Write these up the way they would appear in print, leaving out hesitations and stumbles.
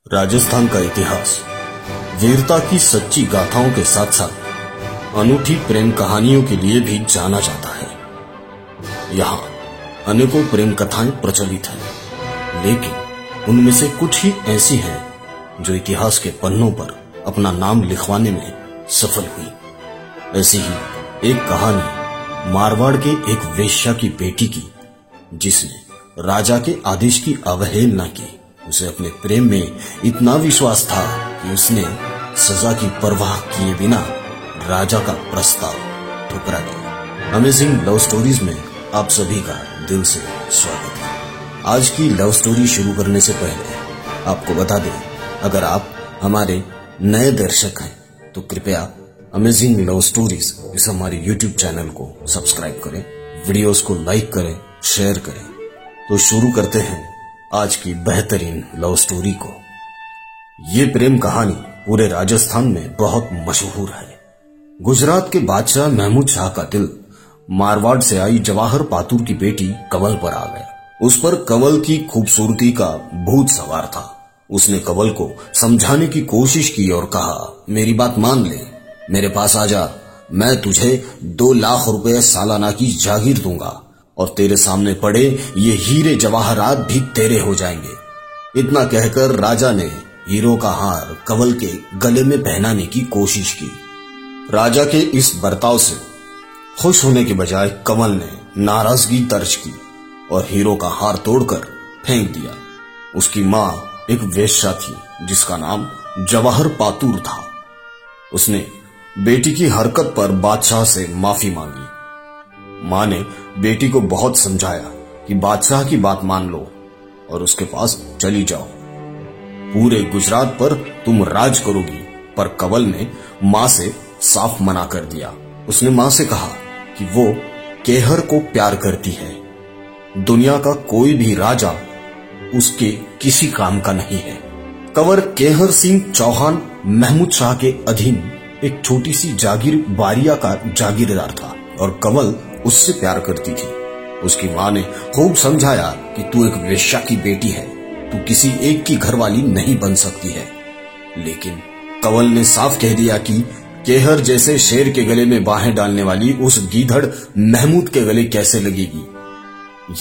राजस्थान का इतिहास वीरता की सच्ची गाथाओं के साथ साथ अनूठी प्रेम कहानियों के लिए भी जाना जाता है। यहाँ अनेकों प्रेम कथाएं प्रचलित हैं, लेकिन उनमें से कुछ ही ऐसी हैं जो इतिहास के पन्नों पर अपना नाम लिखवाने में सफल हुई। ऐसी ही एक कहानी मारवाड़ के एक वेश्या की बेटी की, जिसने राजा के आदेश की अवहेलना की। उसे अपने प्रेम में इतना विश्वास था कि उसने सजा की परवाह किए बिना राजा का प्रस्ताव ठुकरा दिया। अमेजिंग लव स्टोरीज में आप सभी का दिल से स्वागत है। आज की लव स्टोरी शुरू करने से पहले आपको बता दें, अगर आप हमारे नए दर्शक हैं तो कृपया अमेजिंग लव स्टोरीज इस हमारे YouTube चैनल को सब्सक्राइब करें, वीडियोस को लाइक करें, शेयर करें। तो शुरू करते हैं आज की बेहतरीन लव स्टोरी को। ये प्रेम कहानी पूरे राजस्थान में बहुत मशहूर है। गुजरात के बादशाह महमूद शाह का दिल मारवाड़ से आई जवाहर पातुर की बेटी कंवल पर आ गया। उस पर कंवल की खूबसूरती का भूत सवार था। उसने कंवल को समझाने की कोशिश की और कहा, मेरी बात मान ले, मेरे पास आ जा, मैं तुझे 2 लाख रुपए सालाना की जागीर दूंगा और तेरे सामने पड़े ये हीरे जवाहरात भी तेरे हो जाएंगे। इतना कहकर राजा ने हीरो का हार कंवल के गले में पहनाने की कोशिश की। राजा के इस बर्ताव से खुश होने के बजाय कंवल ने नाराजगी दर्ज की और हीरो का हार तोड़कर फेंक दिया। उसकी मां एक वेश्या थी जिसका नाम जवाहर पातुर था। उसने बेटी की हरकत पर बादशाह से माफी मांगी। मां ने बेटी को बहुत समझाया कि बादशाह की बात मान लो और उसके पास चली जाओ। पूरे गुजरात पर तुम राज करोगी। पर कंवल ने मां से साफ मना कर दिया। उसने मां से कहा कि वो केहर को प्यार करती है। दुनिया का कोई भी राजा उसके किसी काम का नहीं है। कंवर केहर सिंह चौहान महमूद शाह के अधीन एक छोटी सी जागीर बारिया का जागीरदार था और कंवल उससे प्यार करती थी। उसकी मां ने खूब समझाया कि तू एक वेश्या की बेटी है, तू किसी एक की घरवाली नहीं बन सकती है। लेकिन कंवल ने साफ कह दिया कि केहर जैसे शेर के गले में बाहें डालने वाली उस गीधड़ महमूद के गले कैसे लगेगी।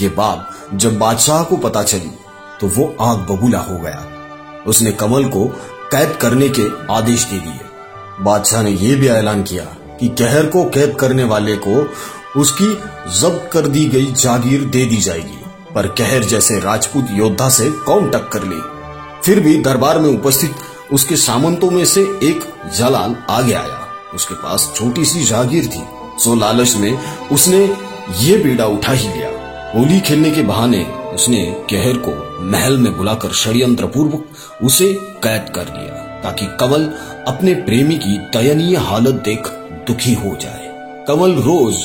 ये बात जब बादशाह को पता चली तो वो आग बबूला हो गया। उसने कंवल को कैद करने के आदेश दे दिए। बादशाह ने यह भी ऐलान किया कि केहर को कैद करने वाले को उसकी जब्त कर दी गई जागीर दे दी जाएगी। पर केहर जैसे राजपूत योद्धा से कौन टक्कर ले। फिर भी दरबार में उपस्थित उसके सामंतों में से एक जलाल आगे आया। उसके पास छोटी सी जागीर थी, सो लालच में उसने ये बीड़ा उठा ही लिया। होली खेलने के बहाने उसने केहर को महल में बुलाकर षड्यंत्र पूर्वक उसे कैद कर लिया ताकि कंवल अपने प्रेमी की दयनीय हालत देख दुखी हो जाए। कंवल रोज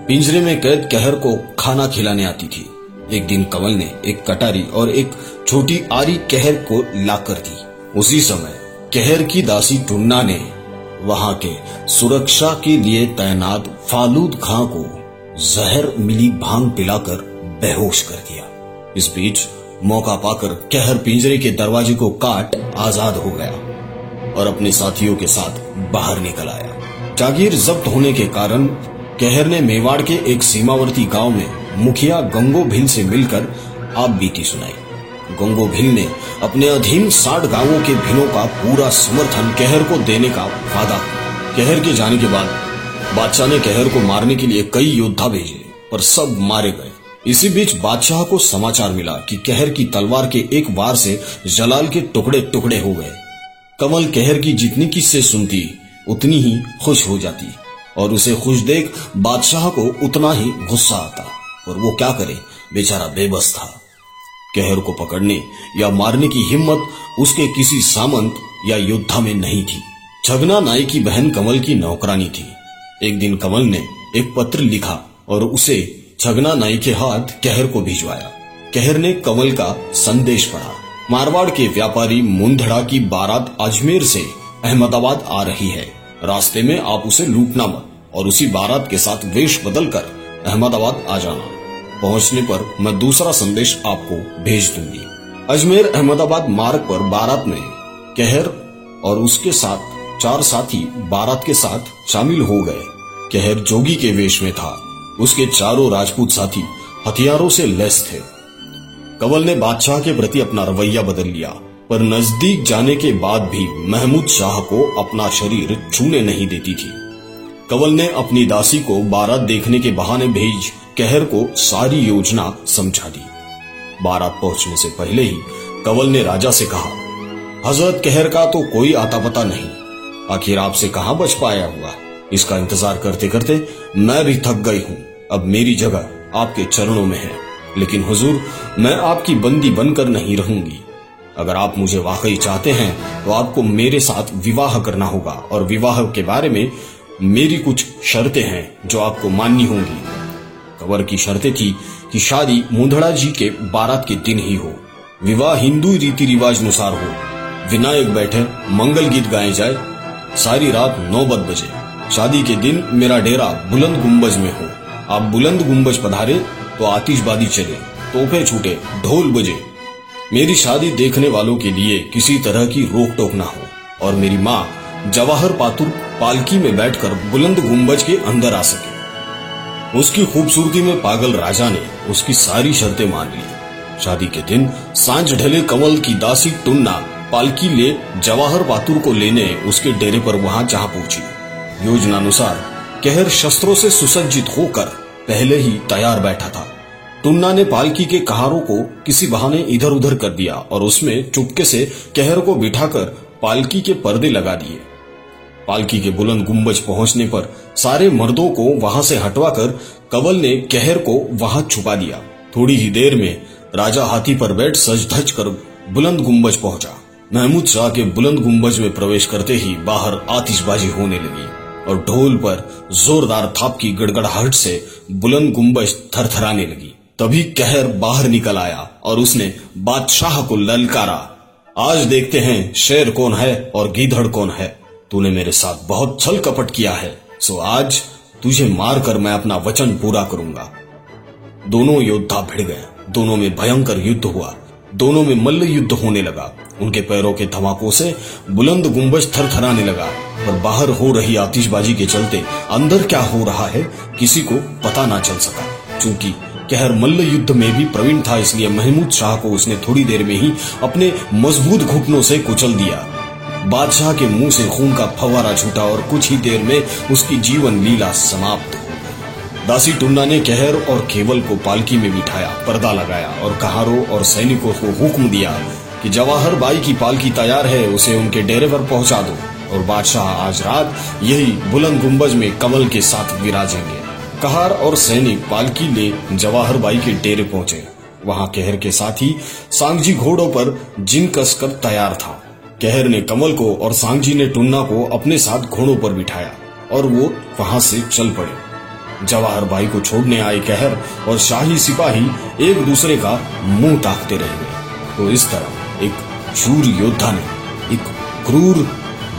पिंजरे में कैद केहर को खाना खिलाने आती थी। एक दिन कंवल ने एक कटारी और एक छोटी आरी केहर को लाकर दी। उसी समय केहर की दासी टुन्ना ने वहां के सुरक्षा के लिए तैनात फालूद खां को जहर मिली भांग पिलाकर बेहोश कर दिया। इस बीच मौका पाकर केहर पिंजरे के दरवाजे को काट आजाद हो गया और अपने साथियों के साथ बाहर निकल आया। जागीर जब्त होने के कारण केहर ने मेवाड़ के एक सीमावर्ती गांव में मुखिया गंगो भील से मिलकर आप बीती सुनाई। गंगो भील ने अपने अधीन 60 गांवों के भीलों का पूरा समर्थन केहर को देने का वादा किया। केहर के जाने के बाद बादशाह ने केहर को मारने के लिए कई योद्धा भेजे, पर सब मारे गए। इसी बीच बादशाह को समाचार मिला कि केहर की तलवार के एक वार से जलाल के टुकड़े टुकड़े हो गए। कंवल केहर की जितनी किस्से सुनती उतनी ही खुश हो जाती और उसे खुश देख बादशाह को उतना ही गुस्सा आता। और वो क्या करे, बेचारा बेबस था। केहर को पकड़ने या मारने की हिम्मत उसके किसी सामंत या योद्धा में नहीं थी। छगना नाई की बहन कंवल की नौकरानी थी। एक दिन कंवल ने एक पत्र लिखा और उसे छगना नाई के हाथ केहर को भिजवाया। केहर ने कंवल का संदेश पढ़ा। मारवाड़ के व्यापारी मुंदड़ा की बारात अजमेर से अहमदाबाद आ रही है। रास्ते में आप उसे लूटना मत और उसी बारात के साथ वेश बदलकर अहमदाबाद आ जाना। पहुंचने पर मैं दूसरा संदेश आपको भेज दूंगी। अजमेर अहमदाबाद मार्ग पर बारात में कहर और उसके साथ 4 साथी बारात के साथ शामिल हो गए। कहर जोगी के वेश में था। उसके चारों राजपूत साथी हथियारों से लैस थे। कंवल ने बादशाह के प्रति अपना रवैया बदल लिया, पर नजदीक जाने के बाद भी महमूद शाह को अपना शरीर छूने नहीं देती थी। कंवल ने अपनी दासी को बारात देखने के बहाने भेज कहर को सारी योजना समझा दी। बारात पहुंचने से पहले ही कंवल ने राजा से कहा, हजरत कहर का तो कोई आता पता नहीं, आखिर आपसे कहां बच पाया हुआ। इसका इंतजार करते करते मैं भी थक गई हूं। अब मेरी जगह आपके चरणों में है, लेकिन हुजूर मैं आपकी बंदी बनकर नहीं रहूंगी। अगर आप मुझे वाकई चाहते हैं तो आपको मेरे साथ विवाह करना होगा, और विवाह के बारे में मेरी कुछ शर्तें हैं जो आपको माननी होंगी। कंवर की शर्तें थी कि शादी मुंदड़ा जी के बारात के दिन ही हो, विवाह हिंदू रीति रिवाज अनुसार हो, विनायक बैठे, मंगल गीत गाए जाए, सारी रात 9 बजे। शादी के दिन मेरा डेरा बुलंद गुंबज में हो। आप बुलंद गुंबज पधारे तो आतिशबाजी चले, तोहफे छूटे, ढोल बजे। मेरी शादी देखने वालों के लिए किसी तरह की रोक टोक ना हो, और मेरी माँ जवाहर पातुर पालकी में बैठकर बुलंद गुंबज के अंदर आ सके। उसकी खूबसूरती में पागल राजा ने उसकी सारी शर्तें मान ली। शादी के दिन सांझ ढले कंवल की दासी टुन्ना पालकी ले जवाहर पातुर को लेने उसके डेरे पर वहां जा पहुंची। योजनानुसार कहर शस्त्रों से सुसज्जित होकर पहले ही तैयार बैठा था। टुन्ना ने पालकी के कहारों को किसी बहाने इधर उधर कर दिया और उसमें चुपके से कहर को बिठाकर पालकी के पर्दे लगा दिए। पालकी के बुलंद गुंबज पहुंचने पर सारे मर्दों को वहां से हटवाकर कंवल ने कहर को वहां छुपा दिया। थोड़ी ही देर में राजा हाथी पर बैठ सज धज कर बुलंद गुंबज पहुंचा। महमूद शाह के बुलंद गुंबज में प्रवेश करते ही बाहर आतिशबाजी होने लगी और ढोल पर जोरदार थाप की गड़गड़ाहट से बुलंद गुंबज थरथराने लगी। तभी कहर बाहर निकल आया और उसने बादशाह को ललकारा, आज देखते हैं शेर कौन है और गीधड़ कौन है। तूने मेरे साथ बहुत छल कपट किया है, सो आज तुझे मारकर मैं अपना वचन पूरा करूंगा। दोनों योद्धा भिड़ गए। दोनों में भयंकर युद्ध हुआ। दोनों में मल्ल युद्ध होने लगा। उनके पैरों के धमाकों से बुलंद गुंबज थरथराने लगा, पर बाहर हो रही आतिशबाजी के चलते अंदर क्या हो रहा है किसी को पता ना चल सका। चूंकि कहर मल्ल युद्ध में भी प्रवीण था, इसलिए महमूद शाह को उसने थोड़ी देर में ही अपने मजबूत घुटनों से कुचल दिया। बादशाह के मुंह से खून का फव्वारा छूटा और कुछ ही देर में उसकी जीवन लीला समाप्त हो गई। दासी टुन्ना ने कहर और केवल को पालकी में बिठाया, पर्दा लगाया और कहारों और सैनिकों को हुक्म दिया कि जवाहर बाई की पालकी तैयार है, उसे उनके डेरे पर पहुंचा दो और बादशाह आज रात यही बुलंद गुंबज में कंवल के साथ विराजेंगे। कहार और सैनिक पालकी ले जवाहर बाई के डेरे पहुंचे। वहां कहर के साथी सांगजी घोड़ों पर जिन कसकर तैयार था। कहर ने कंवल को और सांगजी ने टुन्ना को अपने साथ घोड़ों पर बिठाया और वो वहां से चल पड़े। जवाहर बाई को छोड़ने आए कहर और शाही सिपाही एक दूसरे का मुंह ताकते रह गए। तो इस तरह एक शूर योद्धा ने एक क्रूर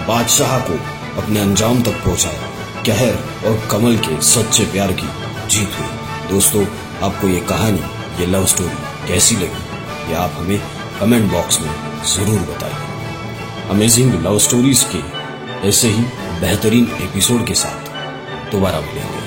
बादशाह को अपने अंजाम तक पहुंचाया। कहर और कंवल के सच्चे प्यार की जीत हुई। दोस्तों, आपको ये कहानी, ये लव स्टोरी कैसी लगी, ये आप हमें कमेंट बॉक्स में जरूर बताइए। अमेजिंग लव स्टोरीज के ऐसे ही बेहतरीन एपिसोड के साथ दोबारा मिलेंगे।